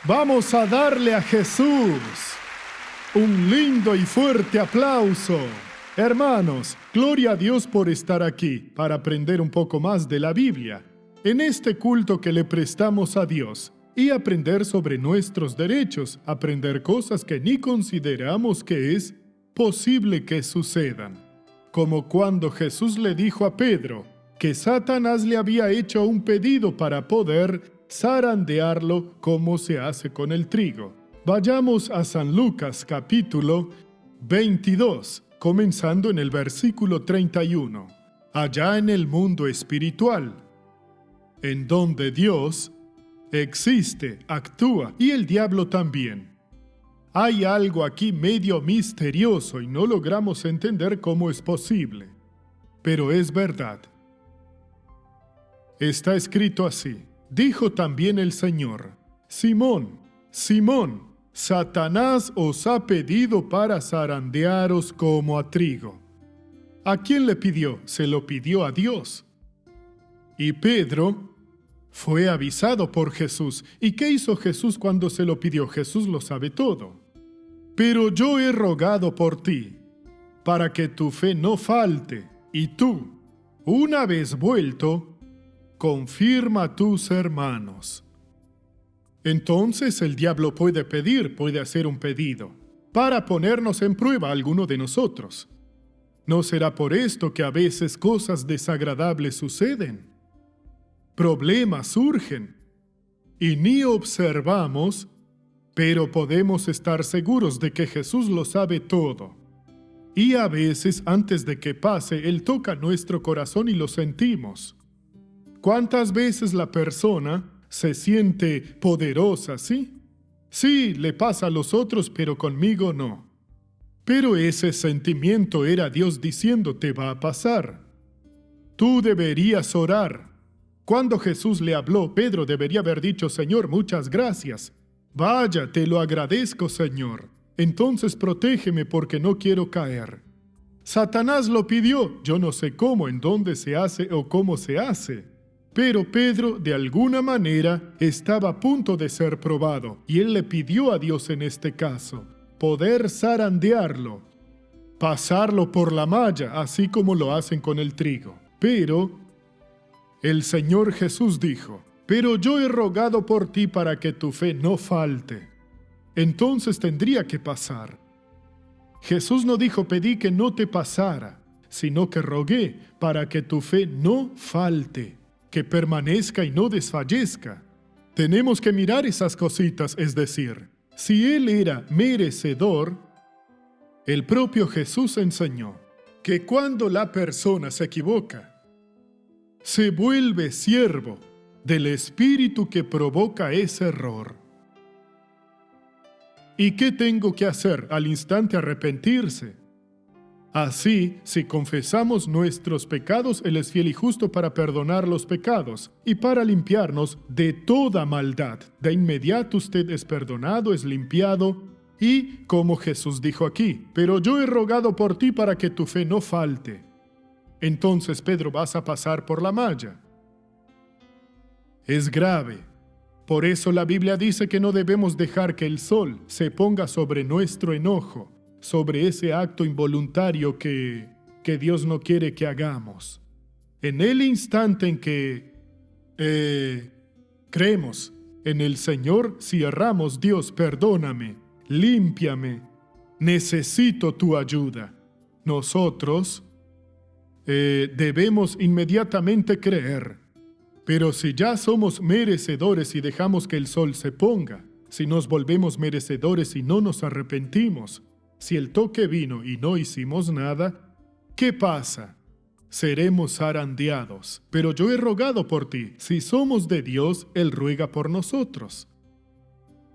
Vamos a darle a Jesús un lindo y fuerte aplauso. Hermanos, gloria a Dios por estar aquí para aprender un poco más de la Biblia, en este culto que le prestamos a Dios, y aprender sobre nuestros derechos, aprender cosas que ni consideramos que es posible que sucedan. Como cuando Jesús le dijo a Pedro que Satanás le había hecho un pedido para poder zarandearlo como se hace con el trigo. Vayamos a San Lucas capítulo 22, comenzando en el versículo 31. Allá en el mundo espiritual, en donde Dios existe, actúa, y el diablo también. Hay algo aquí medio misterioso y no logramos entender cómo es posible. Pero es verdad. Está escrito así. Dijo también el Señor: Simón, Simón, Satanás os ha pedido para zarandearos como a trigo. ¿A quién le pidió? Se lo pidió a Dios. Y Pedro fue avisado por Jesús. ¿Y qué hizo Jesús cuando se lo pidió? Jesús lo sabe todo. Pero yo he rogado por ti, para que tu fe no falte, y tú, una vez vuelto, confirma a tus hermanos. Entonces el diablo puede hacer un pedido, para ponernos en prueba a alguno de nosotros. ¿No será por esto que a veces cosas desagradables suceden? Problemas surgen, y ni observamos, pero podemos estar seguros de que Jesús lo sabe todo. Y a veces, antes de que pase, Él toca nuestro corazón y lo sentimos. ¿Cuántas veces la persona se siente poderosa, sí? Sí, le pasa a los otros, pero conmigo no. Pero ese sentimiento era Dios diciéndote: va a pasar. Tú deberías orar. Cuando Jesús le habló, Pedro debería haber dicho: Señor, muchas gracias. Vaya, te lo agradezco, Señor. Entonces protégeme porque no quiero caer. Satanás lo pidió. Yo no sé cómo, en dónde se hace o cómo se hace. Pero Pedro, de alguna manera, estaba a punto de ser probado, y él le pidió a Dios en este caso poder zarandearlo, pasarlo por la malla, así como lo hacen con el trigo. Pero el Señor Jesús dijo: pero yo he rogado por ti para que tu fe no falte. Entonces tendría que pasar. Jesús no dijo: pedí que no te pasara, sino que rogué para que tu fe no falte, que permanezca y no desfallezca. Tenemos que mirar esas cositas, es decir, si Él era merecedor, el propio Jesús enseñó que cuando la persona se equivoca, se vuelve siervo del espíritu que provoca ese error. ¿Y qué tengo que hacer? Al instante arrepentirse. Así, si confesamos nuestros pecados, Él es fiel y justo para perdonar los pecados y para limpiarnos de toda maldad. De inmediato usted es perdonado, es limpiado, y como Jesús dijo aquí: pero yo he rogado por ti para que tu fe no falte. Entonces, Pedro, vas a pasar por la malla. Es grave. Por eso la Biblia dice que no debemos dejar que el sol se ponga sobre nuestro enojo, sobre ese acto involuntario que Dios no quiere que hagamos. En el instante en que creemos en el Señor, si erramos: Dios, perdóname, límpiame, necesito tu ayuda. Nosotros debemos inmediatamente creer. Pero si ya somos merecedores y dejamos que el sol se ponga, si nos volvemos merecedores y no nos arrepentimos, si el toque vino y no hicimos nada, ¿qué pasa? Seremos zarandeados. Pero yo he rogado por ti. Si somos de Dios, Él ruega por nosotros.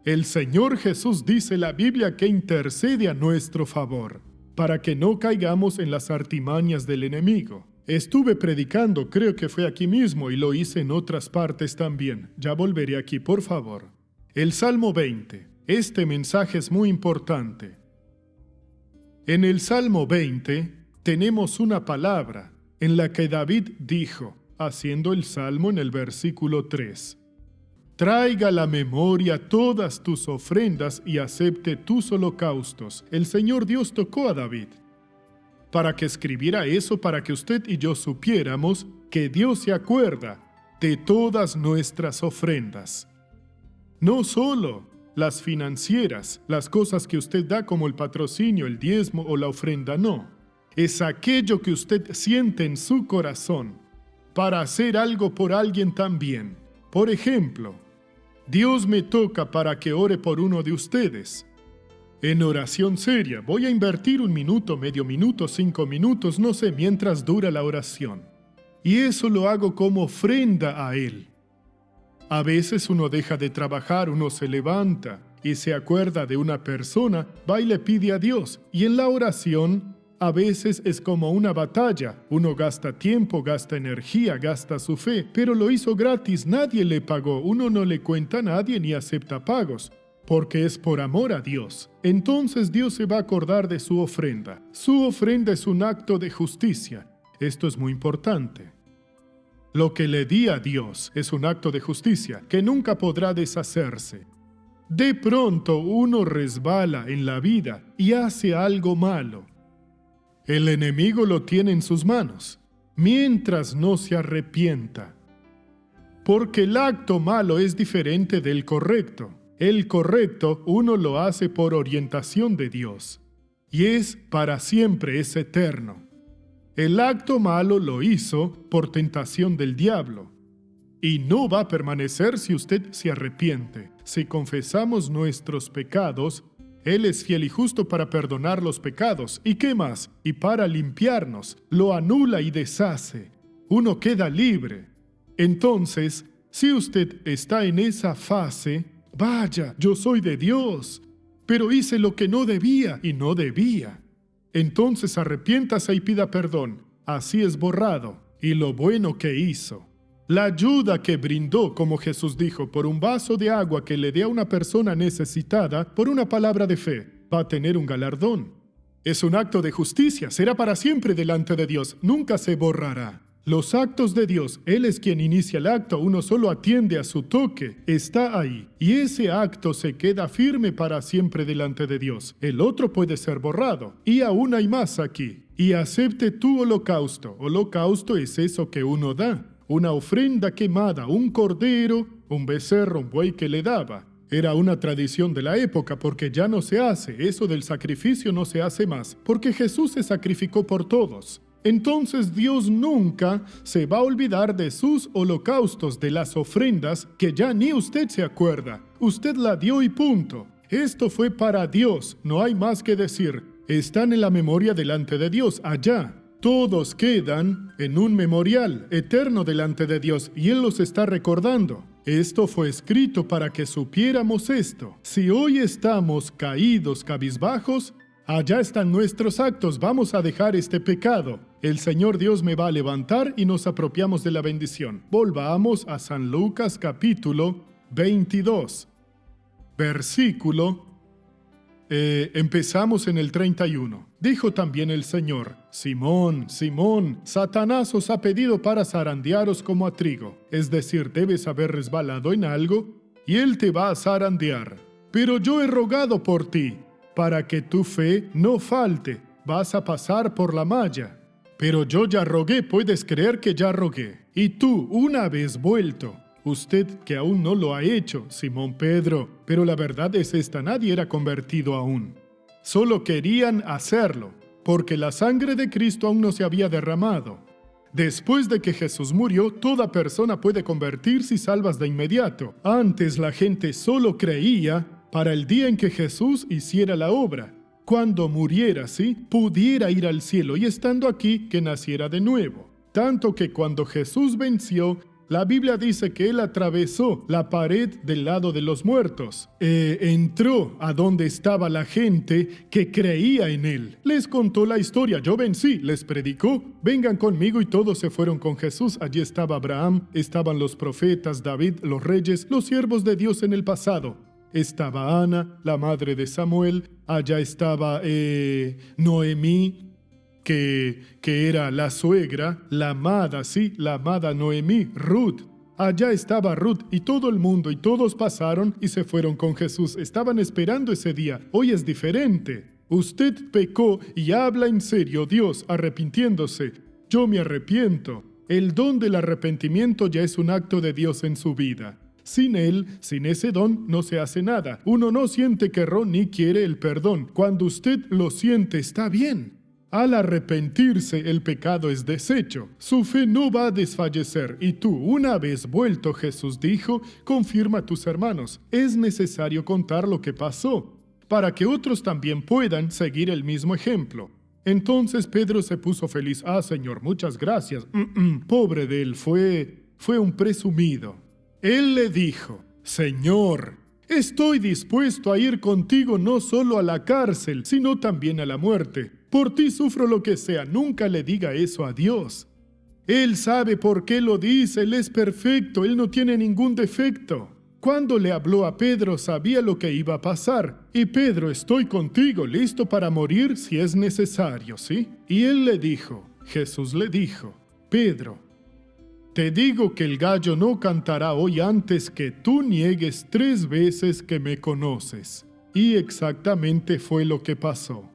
El Señor Jesús dice en la Biblia que intercede a nuestro favor, para que no caigamos en las artimañas del enemigo. Estuve predicando, creo que fue aquí mismo, y lo hice en otras partes también. Ya volveré aquí, por favor. El Salmo 20. Este mensaje es muy importante. En el Salmo 20 tenemos una palabra en la que David dijo, haciendo el Salmo en el versículo 3: Traiga a la memoria todas tus ofrendas y acepte tus holocaustos. El Señor Dios tocó a David para que escribiera eso, para que usted y yo supiéramos que Dios se acuerda de todas nuestras ofrendas. No solo las financieras, las cosas que usted da como el patrocinio, el diezmo o la ofrenda, no. Es aquello que usted siente en su corazón para hacer algo por alguien también. Por ejemplo, Dios me toca para que ore por uno de ustedes. En oración seria, voy a invertir 1 minuto, medio minuto, 5 minutos, no sé, mientras dura la oración. Y eso lo hago como ofrenda a Él. A veces uno deja de trabajar, uno se levanta y se acuerda de una persona, va y le pide a Dios. Y en la oración, a veces es como una batalla. Uno gasta tiempo, gasta energía, gasta su fe, pero lo hizo gratis, nadie le pagó. Uno no le cuenta a nadie ni acepta pagos, porque es por amor a Dios. Entonces Dios se va a acordar de su ofrenda. Su ofrenda es un acto de justicia. Esto es muy importante. Lo que le di a Dios es un acto de justicia que nunca podrá deshacerse. De pronto uno resbala en la vida y hace algo malo. El enemigo lo tiene en sus manos, mientras no se arrepienta. Porque el acto malo es diferente del correcto. El correcto uno lo hace por orientación de Dios. Y es para siempre, es eterno. El acto malo lo hizo por tentación del diablo. Y no va a permanecer si usted se arrepiente. Si confesamos nuestros pecados, Él es fiel y justo para perdonar los pecados. ¿Y qué más? Y para limpiarnos, lo anula y deshace. Uno queda libre. Entonces, si usted está en esa fase, vaya, yo soy de Dios, pero hice lo que no debía y no debía. Entonces arrepiéntase y pida perdón. Así es borrado. Y lo bueno que hizo. La ayuda que brindó, como Jesús dijo, por un vaso de agua que le dé a una persona necesitada, por una palabra de fe, va a tener un galardón. Es un acto de justicia, será para siempre delante de Dios, nunca se borrará. Los actos de Dios, Él es quien inicia el acto, uno solo atiende a su toque, está ahí. Y ese acto se queda firme para siempre delante de Dios. El otro puede ser borrado. Y aún hay más aquí. Y acepte tu holocausto. Holocausto es eso que uno da. Una ofrenda quemada, un cordero, un becerro, un buey que le daba. Era una tradición de la época porque ya no se hace. Eso del sacrificio no se hace más. Porque Jesús se sacrificó por todos. Entonces Dios nunca se va a olvidar de sus holocaustos, de las ofrendas que ya ni usted se acuerda. Usted la dio y punto. Esto fue para Dios, no hay más que decir. Están en la memoria delante de Dios, allá. Todos quedan en un memorial eterno delante de Dios y Él los está recordando. Esto fue escrito para que supiéramos esto. Si hoy estamos caídos, cabizbajos, allá están nuestros actos, vamos a dejar este pecado. El Señor Dios me va a levantar y nos apropiamos de la bendición. Volvamos a San Lucas capítulo 22, versículo, empezamos en el 31. Dijo también el Señor: Simón, Simón, Satanás os ha pedido para zarandearos como a trigo. Es decir, debes haber resbalado en algo y él te va a zarandear. Pero yo he rogado por ti, para que tu fe no falte. Vas a pasar por la malla. Pero yo ya rogué, puedes creer que ya rogué. Y tú, una vez vuelto, usted que aún no lo ha hecho, Simón Pedro, pero la verdad es esta, nadie era convertido aún. Solo querían hacerlo, porque la sangre de Cristo aún no se había derramado. Después de que Jesús murió, toda persona puede convertirse y salvas de inmediato. Antes la gente solo creía para el día en que Jesús hiciera la obra. Cuando muriera, ¿sí?, pudiera ir al cielo y estando aquí, que naciera de nuevo. Tanto que cuando Jesús venció, la Biblia dice que Él atravesó la pared del lado de los muertos. Entró a donde estaba la gente que creía en Él. Les contó la historia, yo vencí, les predicó, vengan conmigo y todos se fueron con Jesús. Allí estaba Abraham, estaban los profetas, David, los reyes, los siervos de Dios en el pasado. Estaba Ana, la madre de Samuel, allá estaba Noemí, que era la suegra, la amada, sí, la amada Noemí, Ruth, Allá estaba Ruth y todo el mundo y todos pasaron y se fueron con Jesús. Estaban esperando ese día. Hoy es diferente. Usted pecó y habla en serio, Dios, arrepintiéndose. Yo me arrepiento. El don del arrepentimiento ya es un acto de Dios en su vida. Sin él, sin ese don, no se hace nada. Uno no siente que erró ni quiere el perdón. Cuando usted lo siente, está bien. Al arrepentirse, el pecado es deshecho. Su fe no va a desfallecer. Y tú, una vez vuelto, Jesús dijo, confirma a tus hermanos. Es necesario contar lo que pasó, para que otros también puedan seguir el mismo ejemplo. Entonces Pedro se puso feliz. Señor, muchas gracias. Pobre de él, fue un presumido. Él le dijo, Señor, estoy dispuesto a ir contigo no solo a la cárcel, sino también a la muerte. Por ti sufro lo que sea. Nunca le diga eso a Dios. Él sabe por qué lo dice. Él es perfecto. Él no tiene ningún defecto. Cuando le habló a Pedro, sabía lo que iba a pasar. Y Pedro, estoy contigo, listo para morir si es necesario, ¿sí? Y él le dijo, Jesús le dijo, Pedro, te digo que el gallo no cantará hoy antes que tú niegues 3 veces que me conoces. Y exactamente fue lo que pasó.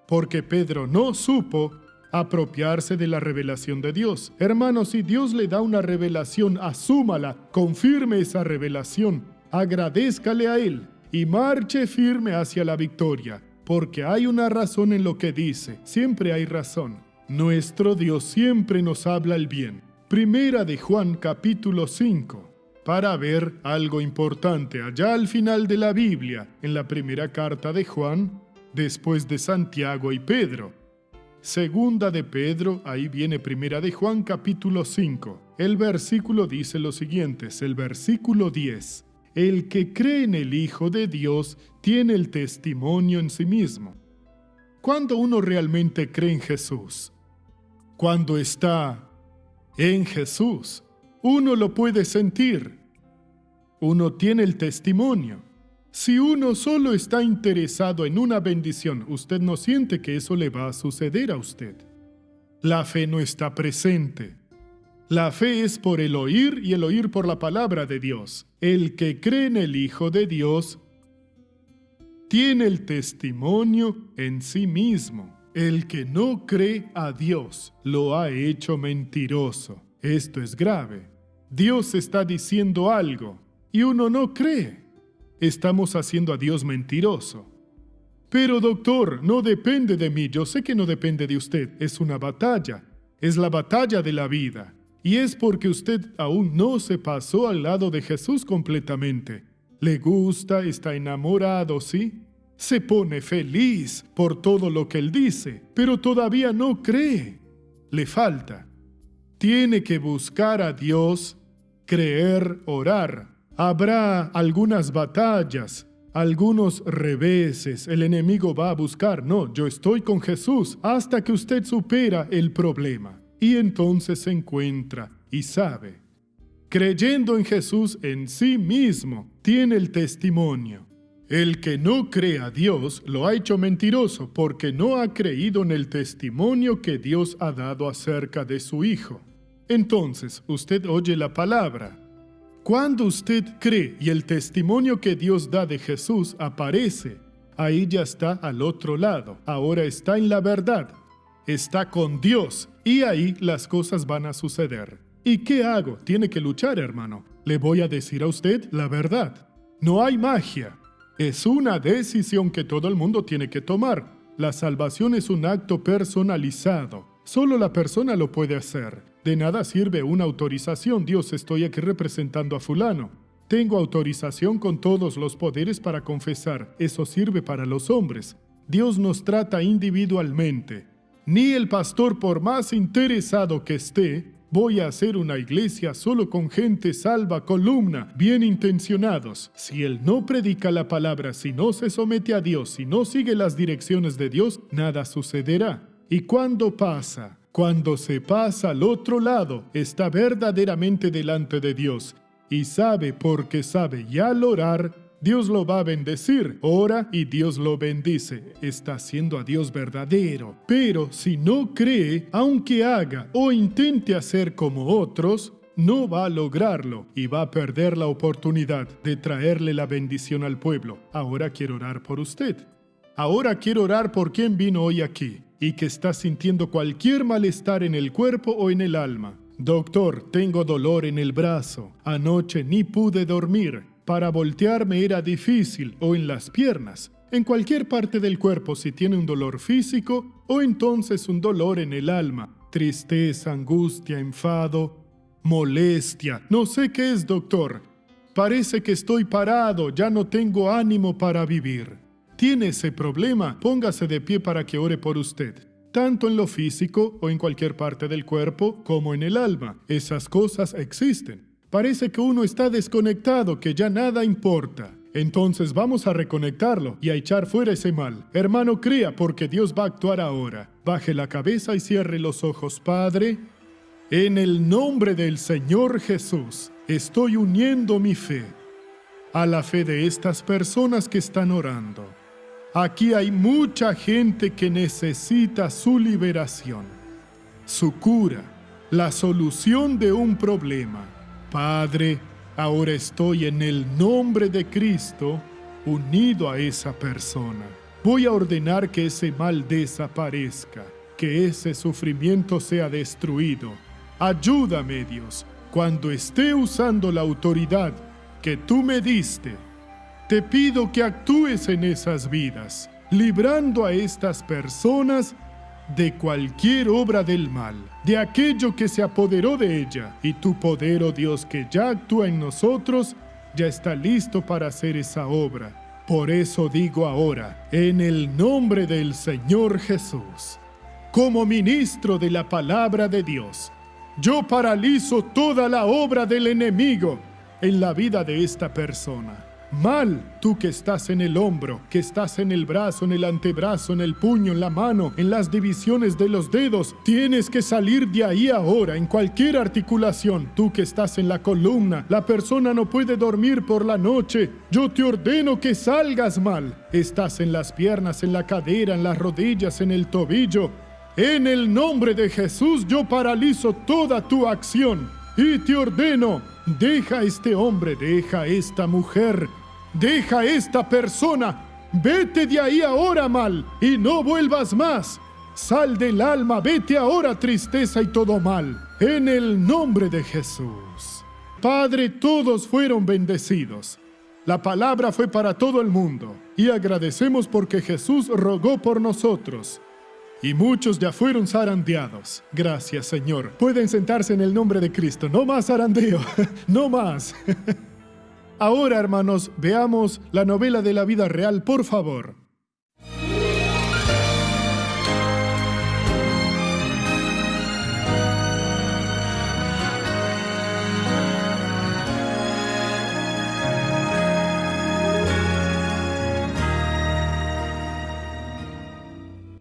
Porque Pedro no supo apropiarse de la revelación de Dios. Hermanos, si Dios le da una revelación, asúmala, confirme esa revelación, agradézcale a Él y marche firme hacia la victoria, porque hay una razón en lo que dice, siempre hay razón. Nuestro Dios siempre nos habla el bien. Primera de Juan capítulo 5, para ver algo importante allá al final de la Biblia, en la primera carta de Juan, después de Santiago y Pedro. Segunda de Pedro, ahí viene Primera de Juan capítulo 5. El versículo dice lo siguiente, es el versículo 10. El que cree en el Hijo de Dios tiene el testimonio en sí mismo. ¿Cuándo uno realmente cree en Jesús? Cuando está en Jesús. Uno lo puede sentir. Uno tiene el testimonio. Si uno solo está interesado en una bendición, usted no siente que eso le va a suceder a usted. La fe no está presente. La fe es por el oír y el oír por la palabra de Dios. El que cree en el Hijo de Dios tiene el testimonio en sí mismo. El que no cree a Dios lo ha hecho mentiroso. Esto es grave. Dios está diciendo algo y uno no cree. Estamos haciendo a Dios mentiroso. Pero doctor, no depende de mí. Yo sé que no depende de usted. Es una batalla. Es la batalla de la vida. Y es porque usted aún no se pasó al lado de Jesús completamente. Le gusta, está enamorado, ¿sí? Se pone feliz por todo lo que Él dice, pero todavía no cree. Le falta. Tiene que buscar a Dios, creer, orar. Habrá algunas batallas, algunos reveses. El enemigo va a buscar. No, yo estoy con Jesús hasta que usted supera el problema. Y entonces se encuentra y sabe. Creyendo en Jesús en sí mismo, tiene el testimonio. El que no cree a Dios lo ha hecho mentiroso porque no ha creído en el testimonio que Dios ha dado acerca de su Hijo. Entonces, usted oye la palabra. Cuando usted cree y el testimonio que Dios da de Jesús aparece, ahí ya está al otro lado. Ahora está en la verdad. Está con Dios y ahí las cosas van a suceder. ¿Y qué hago? Tiene que luchar, hermano. Le voy a decir a usted la verdad. No hay magia. Es una decisión que todo el mundo tiene que tomar. La salvación es un acto personalizado. Solo la persona lo puede hacer. De nada sirve una autorización. Dios, estoy aquí representando a fulano. Tengo autorización con todos los poderes para confesar. Eso sirve para los hombres. Dios nos trata individualmente. Ni el pastor, por más interesado que esté, voy a hacer una iglesia solo con gente salva, columna, bien intencionados. Si él no predica la palabra, si no se somete a Dios, si no sigue las direcciones de Dios, nada sucederá. ¿Y cuándo pasa? Cuando se pasa al otro lado, está verdaderamente delante de Dios y sabe porque sabe, y al orar, Dios lo va a bendecir. Ora y Dios lo bendice. Está haciendo a Dios verdadero. Pero si no cree, aunque haga o intente hacer como otros, no va a lograrlo y va a perder la oportunidad de traerle la bendición al pueblo. Ahora quiero orar por usted. Ahora quiero orar por quien vino hoy aquí y que está sintiendo cualquier malestar en el cuerpo o en el alma. Doctor, tengo dolor en el brazo. Anoche ni pude dormir. Para voltearme era difícil, o en las piernas. En cualquier parte del cuerpo si tiene un dolor físico o entonces un dolor en el alma. Tristeza, angustia, enfado, molestia. No sé qué es, doctor. Parece que estoy parado, ya no tengo ánimo para vivir. ¿Tiene ese problema? Póngase de pie para que ore por usted. Tanto en lo físico o en cualquier parte del cuerpo como en el alma. Esas cosas existen. Parece que uno está desconectado, que ya nada importa. Entonces vamos a reconectarlo y a echar fuera ese mal. Hermano, crea porque Dios va a actuar ahora. Baje la cabeza y cierre los ojos. Padre, en el nombre del Señor Jesús, estoy uniendo mi fe a la fe de estas personas que están orando. Aquí hay mucha gente que necesita su liberación, su cura, la solución de un problema. Padre, ahora estoy en el nombre de Cristo unido a esa persona. Voy a ordenar que ese mal desaparezca, que ese sufrimiento sea destruido. Ayúdame, Dios, cuando esté usando la autoridad que tú me diste. Te pido que actúes en esas vidas, librando a estas personas de cualquier obra del mal, de aquello que se apoderó de ella. Y tu poder, oh Dios, que ya actúa en nosotros, ya está listo para hacer esa obra. Por eso digo ahora, en el nombre del Señor Jesús, como ministro de la palabra de Dios, yo paralizo toda la obra del enemigo en la vida de esta persona. Mal, tú que estás en el hombro, que estás en el brazo, en el antebrazo, en el puño, en la mano, en las divisiones de los dedos, tienes que salir de ahí ahora, en cualquier articulación. Tú que estás en la columna, la persona no puede dormir por la noche, yo te ordeno que salgas mal. Estás en las piernas, en la cadera, en las rodillas, en el tobillo. En el nombre de Jesús yo paralizo toda tu acción y te ordeno, deja a este hombre, deja a esta mujer, deja a esta persona, vete de ahí ahora mal y no vuelvas más. Sal del alma, vete ahora tristeza y todo mal, en el nombre de Jesús. Padre, todos fueron bendecidos. La palabra fue para todo el mundo y agradecemos porque Jesús rogó por nosotros. Y muchos ya fueron zarandeados. Gracias, Señor. Pueden sentarse en el nombre de Cristo. No más zarandeo. No más. Ahora, hermanos, veamos la novela de la vida real, por favor.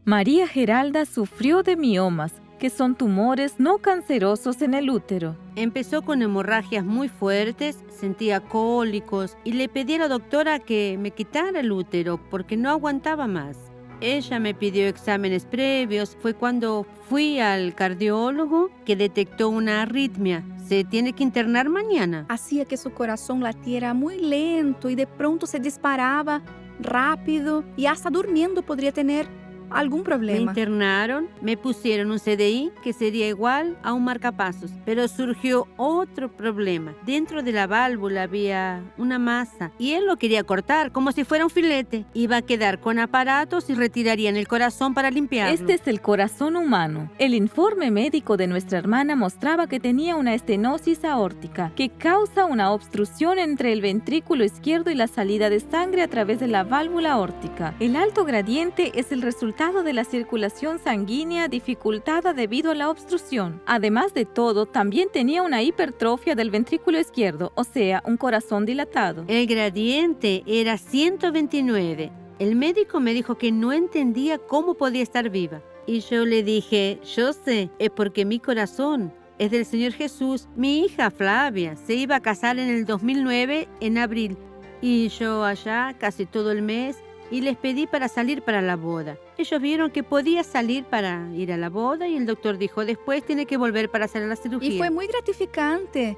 María Geralda sufrió de miomas, que son tumores no cancerosos en el útero. Empezó con hemorragias muy fuertes, sentía cólicos y le pedí a la doctora que me quitara el útero porque no aguantaba más. Ella me pidió exámenes previos. Fue cuando fui al cardiólogo que detectó una arritmia. Se tiene que internar mañana. Hacía que su corazón latiera muy lento y de pronto se disparaba rápido y hasta durmiendo podría tener algún Me problema. internaron, me pusieron un CDI que sería igual a un marcapasos, pero surgió otro problema. Dentro de la válvula había una masa y él lo quería cortar como si fuera un filete. Iba a quedar con aparatos y retirarían el corazón para limpiarlo. Este es el corazón humano. El informe médico de nuestra hermana mostraba que tenía una estenosis aórtica que causa una obstrucción entre el ventrículo izquierdo y la salida de sangre a través de la válvula aórtica. El alto gradiente es el resultado de la circulación sanguínea dificultada debido a la obstrucción. Además de todo, también tenía una hipertrofia del ventrículo izquierdo, o sea, un corazón dilatado. El gradiente era 129. El médico me dijo que no entendía cómo podía estar viva. Y yo le dije, yo sé, es porque mi corazón es del Señor Jesús. Mi hija Flavia se iba a casar en el 2009, en abril. Y yo allá casi todo el mes y les pedí para salir para la boda. Ellos vieron que podía salir para ir a la boda y el doctor dijo, después tiene que volver para hacer la cirugía. Y fue muy gratificante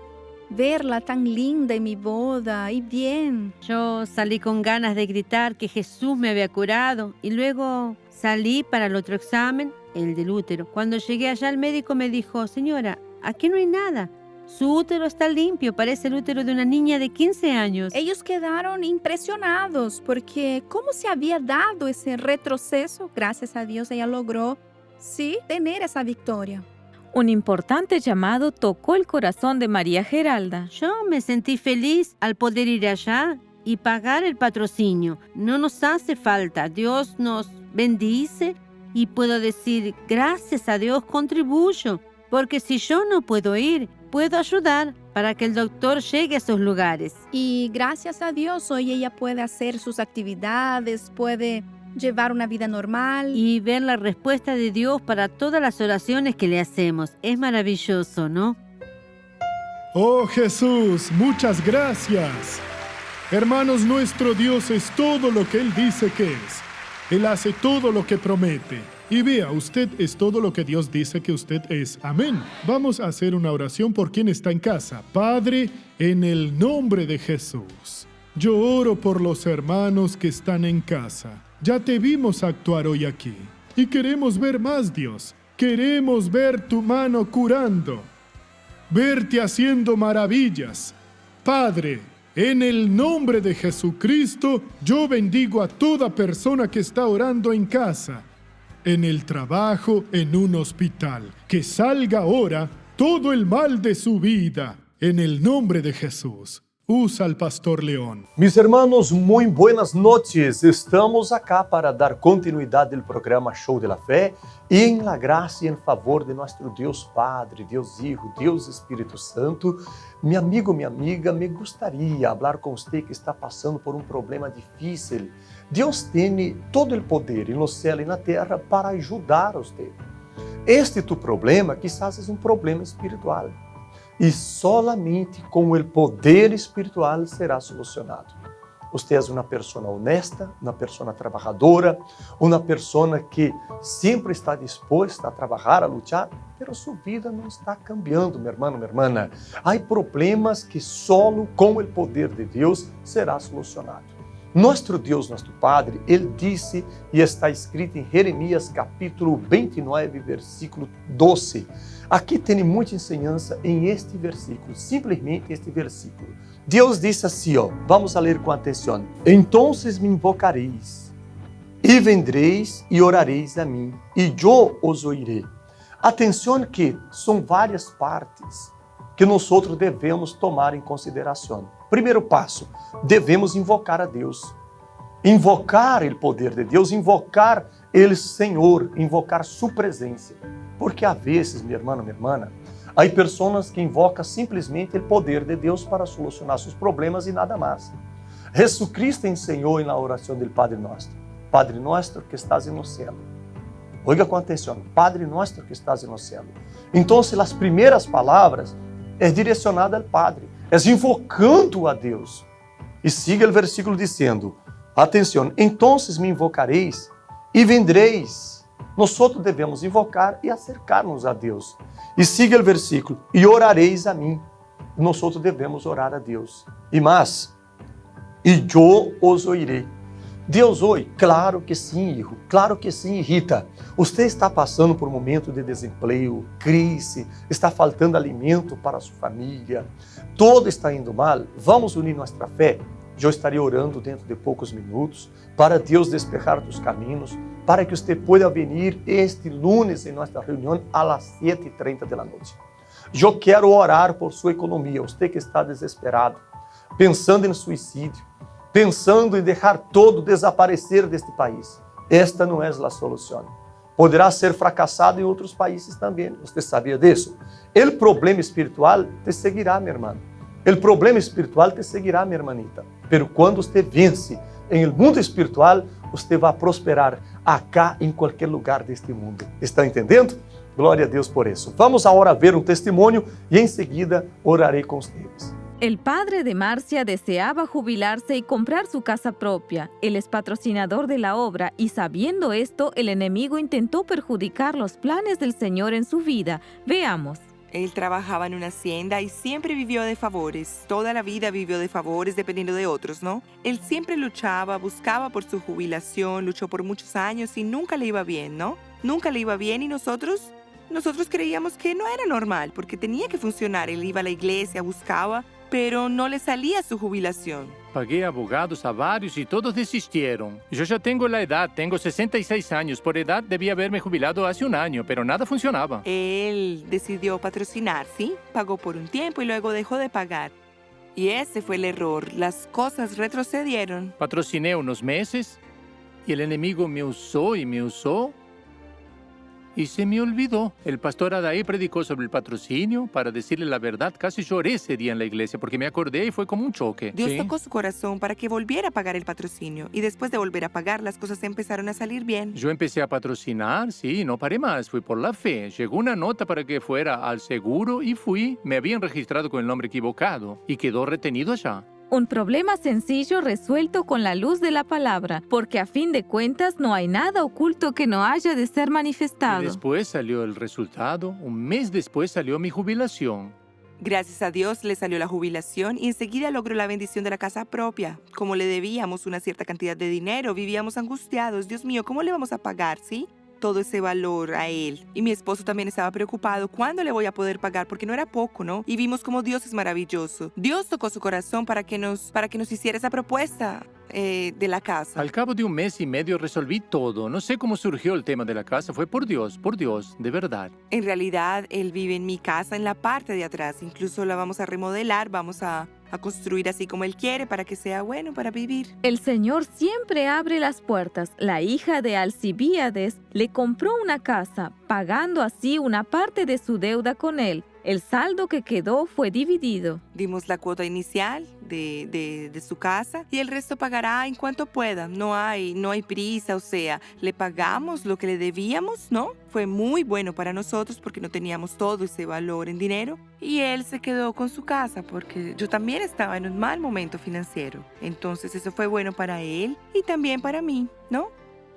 verla tan linda en mi boda y bien. Yo salí con ganas de gritar que Jesús me había curado y luego salí para el otro examen, el del útero. Cuando llegué allá el médico me dijo, señora, aquí no hay nada. Su útero está limpio, parece el útero de una niña de 15 años. Ellos quedaron impresionados porque cómo se había dado ese retroceso. Gracias a Dios ella logró, sí, tener esa victoria. Un importante llamado tocó el corazón de María Geralda. Yo me sentí feliz al poder ir allá y pagar el patrocinio. No nos hace falta, Dios nos bendice y puedo decir, gracias a Dios contribuyo, porque si yo no puedo ir, puedo ayudar para que el doctor llegue a esos lugares. Y gracias a Dios hoy ella puede hacer sus actividades, puede llevar una vida normal. Y ver la respuesta de Dios para todas las oraciones que le hacemos. Es maravilloso, ¿no? Oh Jesús, muchas gracias. Hermanos, nuestro Dios es todo lo que Él dice que es. Él hace todo lo que promete. Y vea, usted es todo lo que Dios dice que usted es. Amén. Vamos a hacer una oración por quien está en casa. Padre, en el nombre de Jesús, yo oro por los hermanos que están en casa. Ya te vimos actuar hoy aquí. Y queremos ver más, Dios. Queremos ver tu mano curando. Verte haciendo maravillas. Padre, en el nombre de Jesucristo, yo bendigo a toda persona que está orando en casa, en el trabajo, en un hospital. Que salga ahora todo el mal de su vida, en el nombre de Jesús. Usa al Pastor León. Mis hermanos, muy buenas noches. Estamos acá para dar continuidad del programa Show de la Fe y en la gracia y en favor de nuestro Dios Padre, Dios Hijo, Dios Espíritu Santo. Mi amigo, mi amiga, me gustaría hablar con usted que está pasando por un problema difícil. Dios tiene todo el poder en los cielos y en la tierra para ayudar a usted. Este tu problema quizás es un problema espiritual. E solamente com o poder espiritual será solucionado. Você é uma pessoa honesta, uma pessoa trabalhadora, uma pessoa que sempre está disposta a trabalhar, a lutar, mas sua vida não está cambiando, meu irmão, minha irmã. Há problemas que só com o poder de Deus será solucionado. Nosso Deus, nosso Padre, Ele disse, e está escrito em Jeremias capítulo 29, versículo 12. Aqui tem muita ensinança em este versículo, simplesmente este versículo. Deus disse assim, vamos a ler com atenção. Então me invocareis, e vendreis e orareis a mim, e eu os oirei. Atenção que são várias partes que nós devemos tomar em consideração. Primeiro passo, devemos invocar a Deus. Invocar o poder de Deus, invocar o Senhor, invocar sua presença. Porque às vezes, minha irmã, há pessoas que invocam simplesmente o poder de Deus para solucionar seus problemas e nada mais. Jesucristo ensinou na oração do Padre Nosso que estás no céu. Oiga com atenção, Padre Nosso que estás no céu. Então, as primeiras palavras é direcionada ao Padre, é invocando a Deus. E siga o versículo dizendo, atenção, então me invocareis e vendreis. Nós devemos invocar e acercar-nos a Deus. E siga o versículo, e orareis a mim. Nós devemos orar a Deus. E mais, e eu os oirei. Deus oi? Claro que sim, hijo. Claro que sim, Rita. Você está passando por um momento de desemprego, crise, está faltando alimento para a sua família, tudo está indo mal. Vamos unir nossa fé. Eu estarei orando dentro de poucos minutos para Deus despejar os caminhos, para que você possa vir este lunes em nossa reunião às 7h30 da noite. Eu quero orar por sua economia, você que está desesperado, pensando em suicídio, pensando em deixar todo desaparecer deste país. Esta não é a solução. Poderá ser fracassado em outros países também. Você sabia disso? O problema espiritual te seguirá, minha irmã. O problema espiritual te seguirá, minha hermanita. Pero quando você vence em el mundo espiritual, você vai prosperar acá em qualquer lugar deste mundo. Está entendendo? Glória a Deus por isso. Vamos agora ver um testemunho e em seguida orarei com vocês. El padre de Marcia deseaba jubilarse y comprar su casa propia. Él es patrocinador de la obra y sabiendo esto, el enemigo intentó perjudicar los planes del Señor en su vida. Veamos. Él trabajaba en una hacienda y siempre vivió de favores. Toda la vida vivió de favores dependiendo de otros, ¿no? Él siempre luchaba, buscaba por su jubilación, luchó por muchos años y nunca le iba bien, ¿no? Nunca le iba bien y nosotros creíamos que no era normal porque tenía que funcionar. Él iba a la iglesia, buscaba, pero no le salía su jubilación. Pagué abogados a varios y todos desistieron. Yo ya tengo la edad, tengo 66 años. Por edad debía haberme jubilado hace un año, pero nada funcionaba. Él decidió patrocinar, ¿sí? Pagó por un tiempo y luego dejó de pagar. Y ese fue el error. Las cosas retrocedieron. Patrociné unos meses y el enemigo me usó y me usó. Y se me olvidó. El pastor Adair predicó sobre el patrocinio. Para decirle la verdad, casi lloré ese día en la iglesia porque me acordé y fue como un choque. Dios ¿Sí? tocó su corazón para que volviera a pagar el patrocinio. Y después de volver a pagar, las cosas empezaron a salir bien. Yo empecé a patrocinar, sí, no paré más. Fui por la fe. Llegó una nota para que fuera al seguro y fui. Me habían registrado con el nombre equivocado y quedó retenido allá. Un problema sencillo resuelto con la luz de la palabra, porque a fin de cuentas no hay nada oculto que no haya de ser Y manifestado. después salió el resultado. Un mes después salió mi jubilación. Gracias a Dios le salió la jubilación y enseguida logró la bendición de la casa propia. Como le debíamos una cierta cantidad de dinero, vivíamos angustiados. Dios mío, ¿cómo le vamos a pagar, sí? Todo ese valor a él. Y mi esposo también estaba preocupado. ¿Cuándo le voy a poder pagar? Porque no era poco, ¿no? Y vimos cómo Dios es maravilloso. Dios tocó su corazón para que nos hiciera esa propuesta de la casa. Al cabo de un mes y medio resolví todo. No sé cómo surgió el tema de la casa. Fue por Dios, de verdad. En realidad, él vive en mi casa en la parte de atrás. Incluso la vamos a remodelar, vamos a construir así como él quiere para que sea bueno para vivir. El Señor siempre abre las puertas. La hija de Alcibíades le compró una casa, pagando así una parte de su deuda con él. El saldo que quedó fue dividido. Dimos la cuota inicial de su casa y el resto pagará en cuanto pueda. No hay prisa, o sea, le pagamos lo que le debíamos, ¿no? Fue muy bueno para nosotros porque no teníamos todo ese valor en dinero y él se quedó con su casa porque yo también estaba en un mal momento financiero. Entonces eso fue bueno para él y también para mí, ¿no?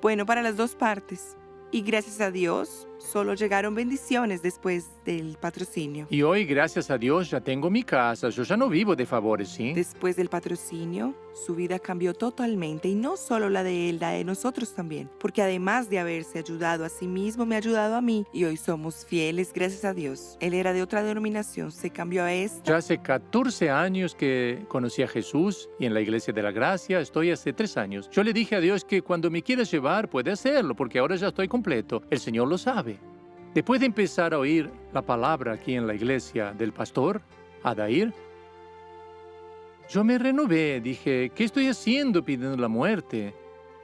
Bueno para las dos partes. Y gracias a Dios, solo llegaron bendiciones después del patrocinio. Y hoy, gracias a Dios, ya tengo mi casa. Yo ya no vivo de favores, ¿sí? Después del patrocinio, su vida cambió totalmente. Y no solo la de él, la de nosotros también. Porque además de haberse ayudado a sí mismo, me ha ayudado a mí. Y hoy somos fieles, gracias a Dios. Él era de otra denominación, se cambió a esta. Ya hace 14 años que conocí a Jesús y en la Iglesia de la Gracia estoy hace 3 años. Yo le dije a Dios que cuando me quieras llevar puede hacerlo porque ahora ya estoy completo. El Señor lo sabe. Después de empezar a oír la palabra aquí en la iglesia del pastor Adair, yo me renové. Dije, ¿qué estoy haciendo pidiendo la muerte?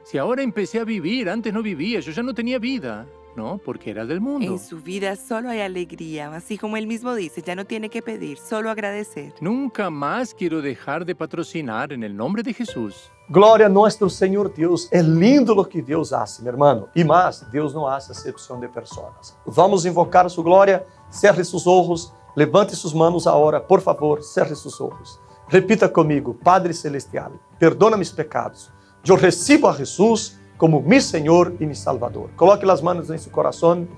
Si ahora empecé a vivir, antes no vivía, yo ya no tenía vida. No, porque era del mundo. En su vida solo hay alegría, así como él mismo dice, ya no tiene que pedir, solo agradecer. Nunca más quiero dejar de patrocinar en el nombre de Jesús. Glória a nuestro Señor Dios. É lindo lo que Deus hace, meu hermano. E mais, Deus não hace acepção de pessoas. Vamos invocar su glória. Cerre sus ojos. Levante sus manos agora. Por favor, cerre sus ojos. Repita comigo. Padre Celestial, perdona mis pecados. Eu recebo a Jesus como mi Senhor e mi Salvador. Coloque as manos em seu coração.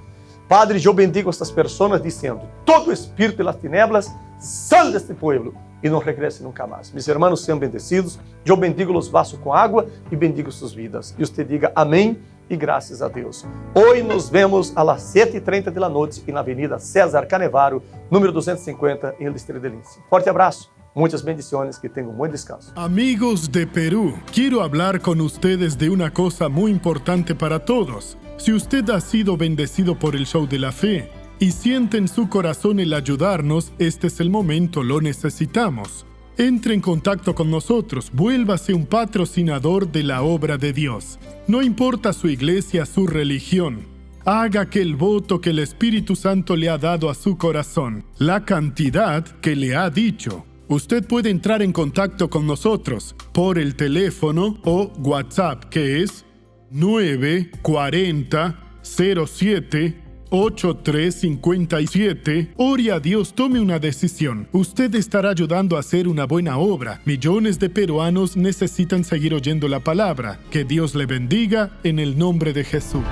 Padre, eu bendigo estas pessoas dizendo, todo espírito de las tinieblas, sal deste pueblo e não regresse nunca mais. Mis hermanos sejam bendecidos. Eu bendigo os vasos com água e bendigo suas vidas. E você diga amém e graças a Deus. Hoje nos vemos a las 7:30 da noite na Avenida César Canevaro, número 250, em El Distrito de Lince. Forte abraço. Muchas bendiciones, que tengan un buen descanso. Amigos de Perú, quiero hablar con ustedes de una cosa muy importante para todos. Si usted ha sido bendecido por el Show de la Fe y siente en su corazón el ayudarnos, este es el momento, lo necesitamos. Entre en contacto con nosotros, vuélvase un patrocinador de la obra de Dios. No importa su iglesia, su religión. Haga aquel voto que el Espíritu Santo le ha dado a su corazón, la cantidad que le ha dicho. Usted puede entrar en contacto con nosotros por el teléfono o WhatsApp que es 940 07 8357, ore a Dios, tome una decisión. Usted estará ayudando a hacer una buena obra. Millones de peruanos necesitan seguir oyendo la palabra. Que Dios le bendiga en el nombre de Jesús.